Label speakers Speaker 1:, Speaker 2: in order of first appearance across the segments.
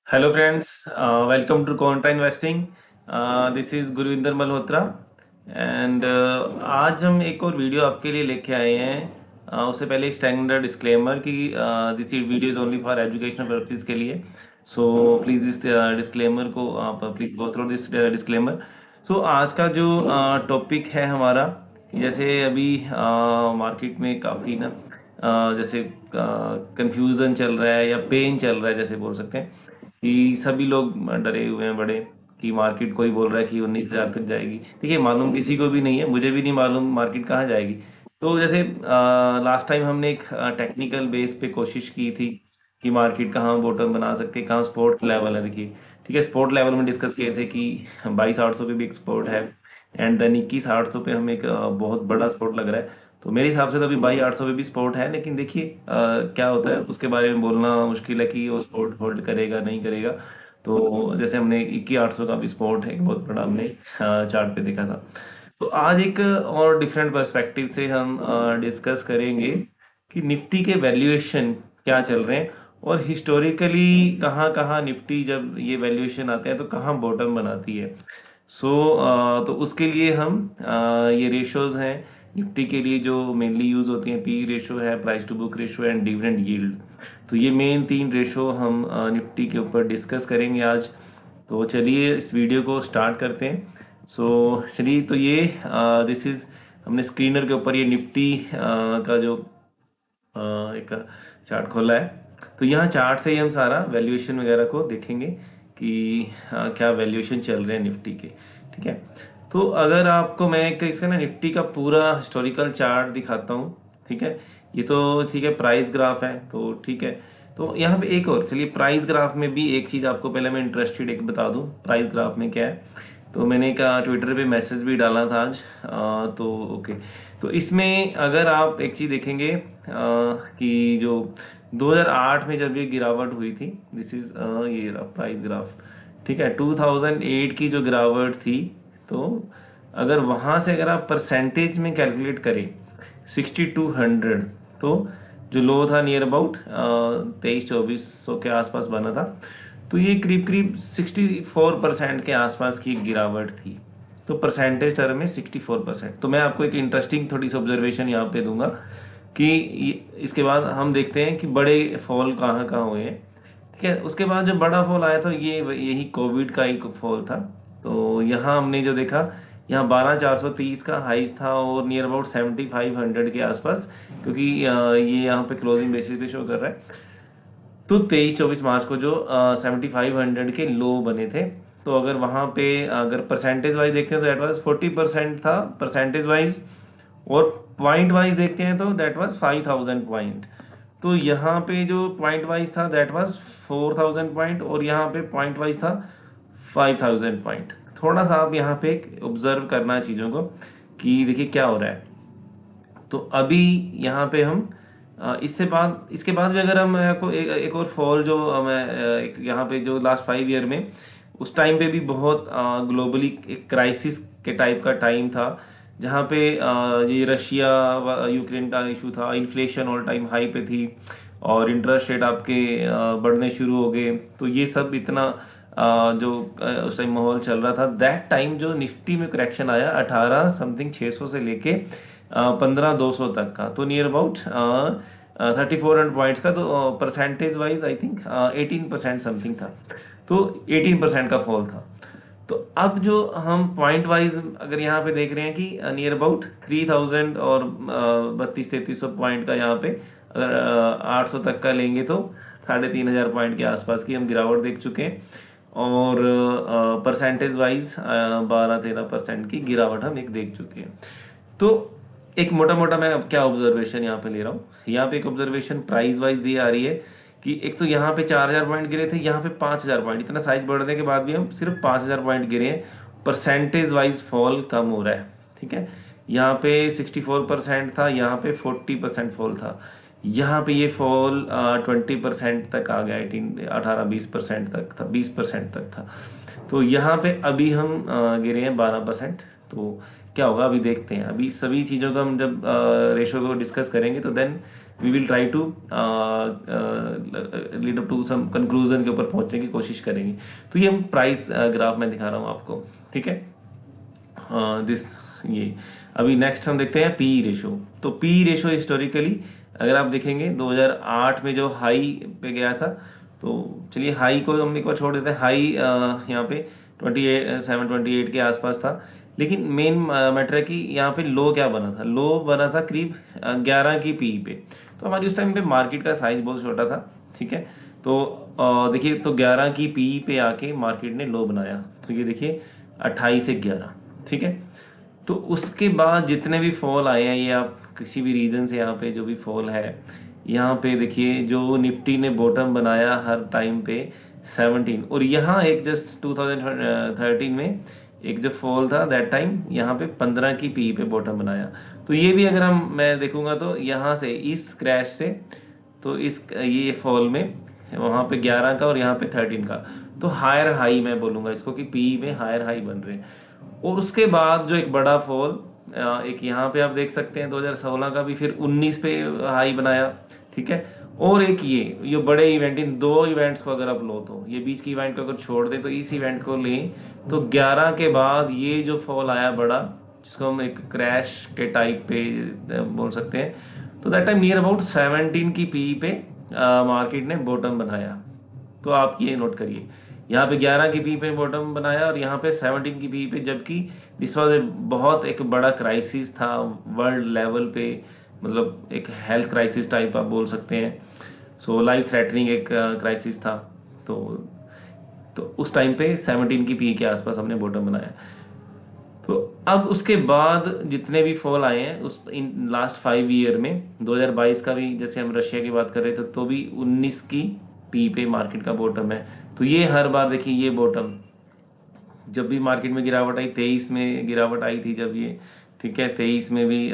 Speaker 1: Hello friends, welcome to contra investing. This is Gurvinder Malhotra and आज हम एक और वीडियो आपके लिए लेके आए हैं। उससे पहले स्टैंडर्ड डिस्क्लेमर कि this video is only for educational purpose के लिए। सो प्लीज़ इस डिस्क्लेमर को आप please go through this disclaimer. So आज का जो टॉपिक है हमारा, जैसे अभी मार्केट में काफ़ी ना जैसे कंफ्यूजन चल रहा है या पेन चल रहा है, जैसे बोल सकते हैं कि सभी लोग डरे हुए हैं बड़े, कि मार्केट कोई बोल रहा है कि 19,000 तक जाएगी। देखिए, मालूम किसी को भी नहीं है, मुझे भी नहीं मालूम मार्केट कहाँ जाएगी। तो जैसे लास्ट टाइम हमने एक टेक्निकल बेस पे कोशिश की थी कि मार्केट कहाँ बॉटम बना सकते हैं, कहाँ सपोर्ट लेवल है। देखिए, ठीक है, सपोर्ट लेवल में डिस्कस किए थे कि 22,800 पे भी एक सपोर्ट है एंड देन 21,800 पे हमें एक बहुत बड़ा सपोर्ट लग रहा है। तो मेरे हिसाब से तो अभी 22,800 पे भी सपोर्ट है, लेकिन देखिए क्या होता है उसके बारे में बोलना मुश्किल है कि वो सपोर्ट होल्ड करेगा नहीं करेगा। तो जैसे हमने 21,800 का भी सपोर्ट है, एक बहुत बड़ा हमने चार्ट पे देखा था। तो आज एक और डिफरेंट पर्सपेक्टिव से हम डिस्कस करेंगे कि निफ्टी के वैल्यूएशन क्या चल रहे हैं और हिस्टोरिकली कहाँ कहाँ निफ्टी जब ये वैल्यूएशन आते हैं तो कहाँ बॉटम बनाती है। सो तो उसके लिए हम ये रेशोज हैं निफ्टी के लिए जो मेनली यूज़ होती हैं, पी रेशो है, price to book ratio and dividend yield. तो ये मेन तीन रेशो हम निफ्टी के ऊपर डिस्कस करेंगे आज। तो चलिए इस वीडियो को स्टार्ट करते हैं। सो चलिए, तो ये दिस इज़, हमने स्क्रीनर के ऊपर ये निफ्टी का जो एक चार्ट खोला है। तो यहाँ चार्ट से ही हम सारा वैल्यूएशन वगैरह को देखेंगे कि क्या वैल्यूएशन चल रहे हैं निफ्टी के। ठीक है, तो अगर आपको मैं एक इसका ना निफ्टी का पूरा हिस्टोरिकल चार्ट दिखाता हूँ। ठीक है, ये तो ठीक है, प्राइस ग्राफ है तो ठीक है। तो यहाँ पे एक और, चलिए प्राइस ग्राफ में भी एक चीज़ आपको पहले मैं इंटरेस्टेड एक बता दूँ प्राइस ग्राफ में क्या है। तो मैंने एक ट्विटर पे मैसेज भी डाला था आज। तो ओके, तो इसमें अगर आप एक चीज़ देखेंगे कि जो 2008 में जब ये गिरावट हुई थी, दिस इज ये प्राइस ग्राफ। ठीक है, 2008 की जो गिरावट थी, तो अगर वहाँ से अगर आप परसेंटेज में कैलकुलेट करें 6200, तो जो लो था नियर अबाउट 23-2400 के आसपास बना था। तो ये करीब करीब 64% के आसपास की गिरावट थी। तो परसेंटेज टर्म में 64%। तो मैं आपको एक इंटरेस्टिंग थोड़ी सी ऑब्जर्वेशन यहाँ पे दूंगा कि इसके बाद हम देखते हैं कि बड़े फॉल कहाँ कहाँ हुए हैं। ठीक है, उसके बाद जो बड़ा फॉल आया था ये यही कोविड का ही फॉल था। तो यहाँ हमने जो देखा, यहाँ 12,430 का हाइस था और नियर अबाउट 7,500 के आसपास, क्योंकि ये यहाँ पे क्लोजिंग बेसिस पे शो कर रहा है। तो 23-24 मार्च को जो 7,500 के लो बने थे, तो अगर वहाँ पे अगर परसेंटेज वाइज देखते हैं तो दैट वाज 40% था परसेंटेज वाइज, और पॉइंट वाइज देखते हैं तो दैट वाज 5,000 पॉइंट। तो यहाँ पे जो पॉइंट वाइज था दैट वाज 4,000 पॉइंट, और यहाँ पे पॉइंट वाइज था 5,000 पॉइंट। थोड़ा सा आप यहाँ पे ऑब्जर्व करना है चीज़ों को कि देखिए क्या हो रहा है। तो अभी यहाँ पे हम इससे बाद इसके बाद भी अगर हम को एक और फॉल जो मैं एक यहाँ पे जो लास्ट 5 ईयर में, उस टाइम पे भी बहुत ग्लोबली एक क्राइसिस के टाइप का टाइम था, जहाँ पे ये रशिया यूक्रेन का इशू था, इन्फ्लेशन ऑल टाइम हाई पे थी और इंटरेस्ट रेट आपके बढ़ने शुरू हो गए। तो ये सब इतना जो उस टाइम माहौल चल रहा था, दैट टाइम जो निफ्टी में करेक्शन आया 18 समथिंग 600 से लेके 15,200 तक का, तो नियर अबाउट 3,400 पॉइंट्स का। तो percentage wise I think 18% something था। तो 18% का फॉल था। तो अब जो हम पॉइंट वाइज अगर यहाँ पे देख रहे हैं कि नियर अबाउट 3,000 और 32-3300 पॉइंट का यहाँ पे अगर 800 तक का लेंगे तो 3,500 पॉइंट के आसपास की हम गिरावट देख चुके हैं, और परसेंटेज वाइज 12-13% की गिरावट हम एक देख चुके हैं। तो एक मोटा मोटा मैं अब क्या ऑब्जर्वेशन यहाँ पे ले रहा हूँ, यहाँ पे एक ऑब्जर्वेशन प्राइस वाइज ये आ रही है कि एक तो यहाँ पे 4,000 पॉइंट गिरे थे, यहाँ पे 5,000 पॉइंट, इतना साइज बढ़ने के बाद भी हम सिर्फ 5,000 पॉइंट गिरे हैं। परसेंटेज वाइज फॉल कम हो रहा है। ठीक है, यहाँ पे 64% था, यहाँ पे 40% फॉल था, यहाँ पे ये फॉल 20% तक आ गया, 18-20% तक था, 20% तक था। तो यहाँ पे अभी हम गिरे हैं 12%। तो क्या होगा अभी देखते हैं। अभी सभी चीज़ों का हम जब रेशो को डिस्कस करेंगे तो then we will try to lead up to some conclusion के ऊपर पहुंचने की कोशिश करेंगे। तो ये हम प्राइस ग्राफ में दिखा रहा हूँ आपको, ठीक है। दिस ये अभी नेक्स्ट हम देखते हैं पी रेशो। तो पी रेशो हिस्टोरिकली अगर आप देखेंगे 2008 में जो हाई पे गया था, तो चलिए हाई को हम एक बार छोड़ देते हैं। हाई यहाँ पे 28 के आसपास था, लेकिन मेन मैटर है कि यहाँ पे लो क्या बना था। लो बना था करीब 11 की पी पे। तो हमारी उस टाइम पे मार्केट का साइज बहुत छोटा था, ठीक है। तो देखिए, तो 11 की पी पे आके मार्केट ने लो बनाया। तो ये देखिए 28 से 11, ठीक है। तो उसके बाद जितने भी फॉल आए हैं, ये आप किसी भी रीजन से यहाँ पे जो भी फॉल है, यहाँ पे देखिए जो निफ्टी ने बॉटम बनाया हर टाइम पे 17, और यहाँ एक जस्ट 2013 में एक जो फॉल था दैट टाइम यहाँ पे 15 की पी पे बॉटम बनाया। तो ये भी अगर मैं देखूंगा तो यहाँ से इस क्रैश से, तो इस ये फॉल में वहाँ पे 11 का और यहाँ पे 13 का, तो हायर हाई मैं बोलूँगा इसको कि पी में हायर हाई बन रहे हैं। और उसके बाद जो एक बड़ा फॉल एक यहाँ पे आप देख सकते हैं 2016 का भी, फिर 19 पे हाई बनाया, ठीक है। और एक ये बड़े इवेंट, इन दो इवेंट्स को अगर आप लो, तो ये बीच की इवेंट को अगर छोड़ दें तो इस इवेंट को लें, तो 11 के बाद ये जो फॉल आया बड़ा, जिसको हम एक क्रैश के टाइप पे बोल सकते हैं, तो दैट टाइम नियर अबाउट 17 की पी पे मार्केट ने बॉटम बनाया। तो आप ये नोट करिए, यहाँ पे 11 की पी पे बॉटम बनाया और यहाँ पे 17 की पी पे, जबकि दिस वाज बहुत एक बड़ा क्राइसिस था वर्ल्ड लेवल पे, मतलब एक हेल्थ क्राइसिस टाइप आप बोल सकते हैं। सो लाइफ थ्रेटनिंग एक क्राइसिस था। तो तो उस टाइम पे 17 की पी के आसपास हमने बॉटम बनाया। तो अब उसके बाद जितने भी फॉल आए हैं उस इन लास्ट 5 ईयर में, 2022 का भी जैसे हम रशिया की बात कर रहे थे, तो भी 19 की पी पे मार्केट का बॉटम है। तो ये हर बार देखिए ये बॉटम, जब भी मार्केट में गिरावट आई, 23 में गिरावट आई थी जब ये, ठीक है, 23 में भी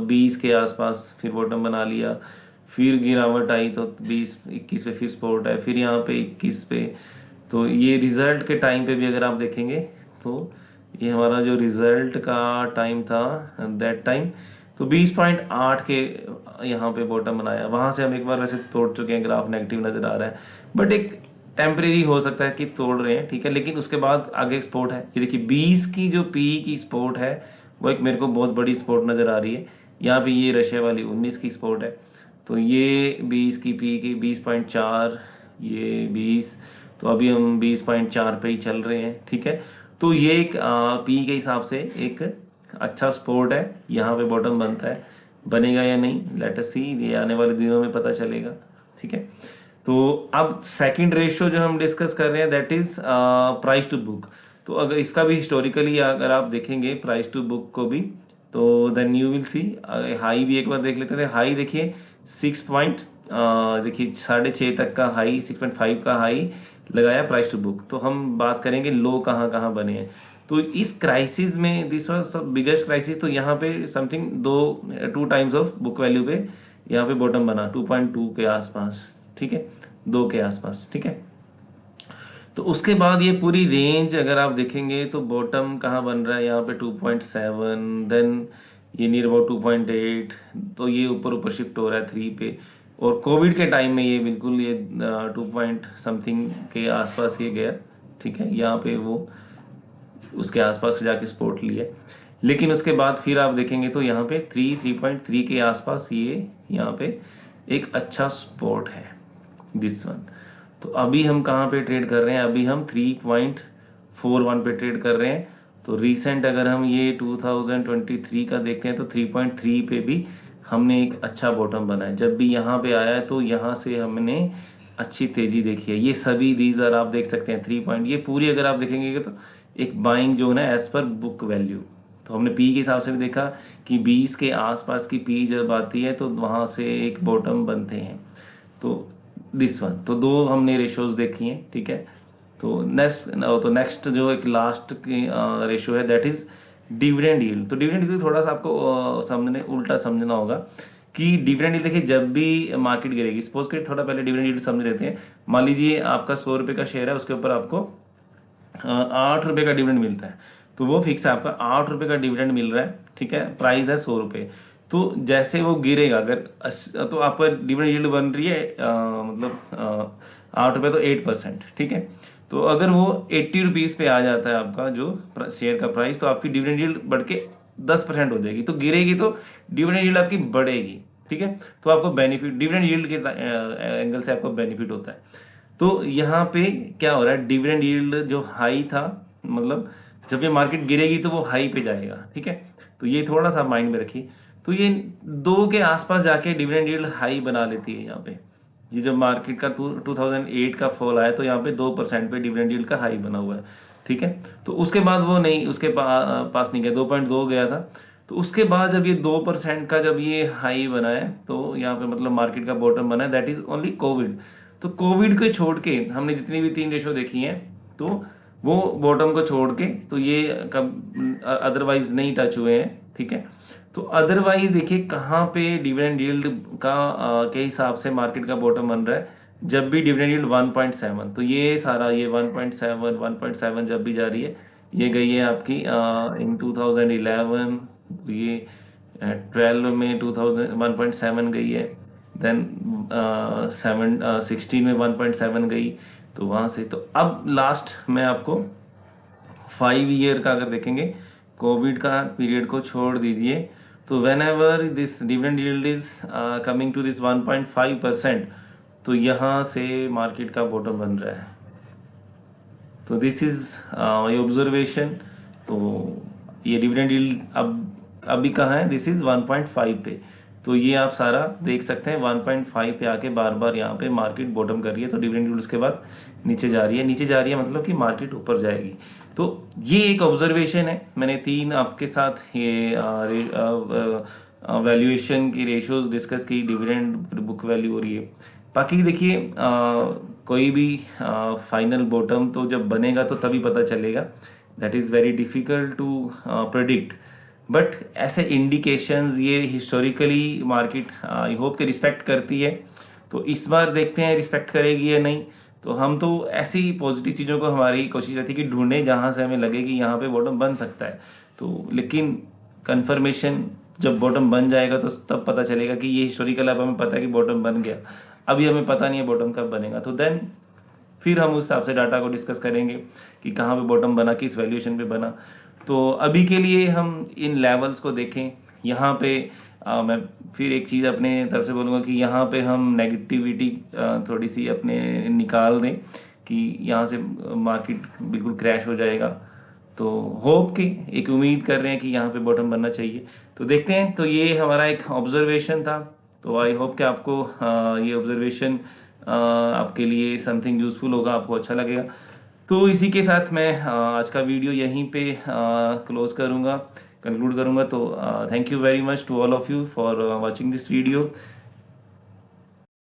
Speaker 1: 20 के आसपास फिर बॉटम बना लिया, फिर गिरावट आई तो 20-21 पे फिर सपोर्ट है, फिर यहाँ पे 21 पे। तो ये रिजल्ट के टाइम पे भी अगर आप देखेंगे, तो ये हमारा जो रिजल्ट का टाइम था दैट टाइम, तो 20.8 के यहाँ पे बॉटम बनाया। वहाँ से हम एक बार वैसे तोड़ चुके हैं, ग्राफ नेगेटिव नज़र आ रहा है, बट एक टेम्परेरी हो सकता है कि तोड़ रहे हैं, ठीक है। लेकिन उसके बाद आगे सपोर्ट है, ये देखिए 20 की जो पी की सपोर्ट है, वो एक मेरे को बहुत बड़ी सपोर्ट नज़र आ रही है। यहाँ पे ये रशिया वाली 19 की सपोर्ट है, तो ये 20 की पी की 20.4, ये 20, तो अभी हम 20.4 पे ही चल रहे हैं, ठीक है। तो ये एक पी के हिसाब से एक अच्छा सपोर्ट है। यहाँ पे बॉटम बनता है, बनेगा या नहीं, लेट अस सी, ये आने वाले दिनों में पता चलेगा, ठीक है। तो अब सेकंड रेशियो जो हम डिस्कस कर रहे हैं that is price to book. तो अगर इसका भी हिस्टोरिकली अगर आप देखेंगे प्राइस टू बुक को भी, तो then you will see, high भी एक बार देख लेते थे। हाई देखिए 6 पॉइंट, देखिए 6.5 तक का हाई, 6.5 का हाई लगाया प्राइस टू बुक। तो हम बात करेंगे लो कहाँ कहाँ बने हैं। तो इस क्राइसिस में दिस वाज बिगेस्ट क्राइसिस, तो यहाँ पे something 2 times of book value पे यहाँ पे बॉटम बना 2.2 के आसपास, ठीक है, 2 के आसपास, ठीक है। तो उसके बाद ये पूरी रेंज अगर आप देखेंगे तो बॉटम कहाँ बन रहा है, यहाँ पे 2.7, देन ये नियर अबाउट 2.8, तो ये ऊपर ऊपर शिफ्ट हो रहा है 3 पे। और कोविड के टाइम में ये बिल्कुल ये 2 पॉइंट समथिंग के आसपास ये गया, ठीक है, यहाँ पे वो उसके आसपास से जाके सपोर्ट लिया। लेकिन उसके बाद फिर आप देखेंगे तो यहाँ पे 3.3 के आसपास ये यहाँ पे एक अच्छा सपोर्ट है, दिस वन। तो अभी हम कहाँ पे ट्रेड कर रहे हैं, अभी हम 3.41 पे ट्रेड कर रहे हैं। तो रीसेंट अगर हम ये 2023 का देखते हैं तो 3.3 पे भी हमने एक अच्छा बॉटम बनाया। जब भी यहाँ पे आया है तो यहाँ से हमने अच्छी तेजी देखी है। ये सभी दीज आर आप देख सकते हैं 3 पॉइंट, ये पूरी अगर आप देखेंगे तो एक बाइंग जोन है एज पर बुक वैल्यू। तो हमने पी के हिसाब से भी देखा कि 20 के आसपास की पी जब आती है तो वहाँ से एक बॉटम बनते हैं। तो दिस वन, तो 2 हमने रेशोज देखी हैं, ठीक है। तो नेक्स्ट जो एक लास्ट की रेशो है दैट इज डिविडेंड यील्ड। तो डिविडेंड यील्ड थोड़ा सा आपको समझने उल्टा समझना होगा कि डिविडेंड यील्ड देखिए जब भी मार्केट गिरेगी, सपोज करिए थोड़ा पहले डिविडेंड यील्ड समझ लेते हैं। मान लीजिए आपका 100 रुपये का शेयर है, उसके ऊपर आपको 8 रुपये का डिविडेंड मिलता है, तो वो फिक्स है, आपका 8 रुपये का डिविडेंड मिल रहा है, ठीक है, प्राइस है 100 रुपये। तो जैसे वो गिरेगा, अगर तो आपका डिविडेंड यील्ड बन रही है मतलब 8 रुपये, तो 8%, ठीक है। तो अगर वो 80 रुपीज़ पे आ जाता है आपका जो शेयर का प्राइस, तो आपकी डिविडेंड यील्ड बढ़ के 10% हो जाएगी। तो गिरेगी तो डिविडेंड यील्ड आपकी बढ़ेगी, ठीक है। तो आपको बेनिफिट डिविडेंड यील्ड के एंगल से आपको बेनिफिट होता है। तो यहाँ पे क्या हो रहा है, डिविडेंड यील्ड जो हाई था, मतलब जब ये मार्केट गिरेगी तो वो हाई पे जाएगा, ठीक है। तो ये थोड़ा सा माइंड में रखिए। तो ये 2 के आसपास जाके डिविडेंड यील्ड हाई बना लेती है यहाँ पे। ये जब मार्केट का 2008 का फॉल आया तो यहाँ पे 2% पे डिविडेंड यील्ड का हाई बना हुआ है, ठीक है। तो उसके बाद वो नहीं, उसके पास नहीं गया, 2.2 गया था। तो उसके बाद जब ये 2% का जब ये हाई बना है, तो यहाँ पे मतलब मार्केट का बॉटम बना है, दैट इज ओनली कोविड। तो कोविड को छोड़ के हमने जितनी भी 3 रेशो देखी हैं, तो वो बॉटम को छोड़ के तो ये कब अदरवाइज नहीं टच हुए हैं, ठीक है। तो अदरवाइज देखिए कहाँ पे डिविडेंड यील्ड का के हिसाब से मार्केट का बॉटम बन रहा है, जब भी डिविडेंड यील्ड 1.7, तो ये सारा ये 1.7 जब भी जा रही है, ये गई है आपकी इन 2011, ये 12 में 1.7 गई है, देन 16 में 1.7 गई। तो वहाँ से तो अब लास्ट में आपको 5 ईयर का अगर देखेंगे, कोविड का पीरियड को छोड़ दीजिए, तो whenever this dividend yield is coming to this 1.5%, तो यहाँ से मार्केट का बॉटम बन रहा है। तो दिस इज माई ऑब्जर्वेशन। तो ये डिविडेंड यील्ड अब अभी कहाँ है, दिस इज 1.5 पे। तो ये आप सारा देख सकते हैं, 1.5 पे आके बार बार यहाँ पे मार्केट बॉटम कर रही है, तो डिविडेंड यील्ड उसके बाद नीचे जा रही है, नीचे जा रही है मतलब कि मार्केट ऊपर जाएगी। तो ये एक ऑब्जर्वेशन है, मैंने 3 आपके साथ ये वैल्यूएशन की रेशियोज डिस्कस की, डिविडेंड, बुक वैल्यू और ये। बाकी देखिए कोई भी फाइनल बॉटम तो जब बनेगा तो तभी पता चलेगा, that is very difficult to predict. But ऐसे इंडिकेशंस ये हिस्टोरिकली मार्केट आई होप के रिस्पेक्ट करती है। तो इस बार देखते हैं रिस्पेक्ट करेगी या नहीं। तो हम तो ऐसी पॉजिटिव चीज़ों को, हमारी कोशिश रहती है कि ढूंढें जहाँ से हमें लगे कि यहाँ पे बॉटम बन सकता है। तो लेकिन कंफर्मेशन जब बॉटम बन जाएगा तो तब पता चलेगा कि ये हिस्टोरिकल, अब हमें पता है कि बॉटम बन गया, अभी हमें पता नहीं है बॉटम कब बनेगा। तो देन फिर हम उस हिसाब से डाटा को डिस्कस करेंगे कि कहाँ पे बॉटम बना, किस वैल्यूएशन पे बना। तो अभी के लिए हम इन लेवल्स को देखें। यहाँ पे मैं फिर एक चीज़ अपने तरफ से बोलूँगा कि यहाँ पे हम नेगेटिविटी थोड़ी सी अपने निकाल दें कि यहाँ से मार्केट बिल्कुल क्रैश हो जाएगा। तो होप कि एक उम्मीद कर रहे हैं कि यहाँ पे बॉटम बनना चाहिए। तो देखते हैं। तो ये हमारा एक ऑब्जर्वेशन था। तो आई होप कि आपको ये ऑब्जर्वेशन आपके लिए समथिंग यूज़फुल होगा, आपको अच्छा लगेगा। तो इसी के साथ मैं आज का वीडियो यहीं पे क्लोज करूँगा, कंक्लूड करूँगा। तो thank you very much to all of you for watching this video.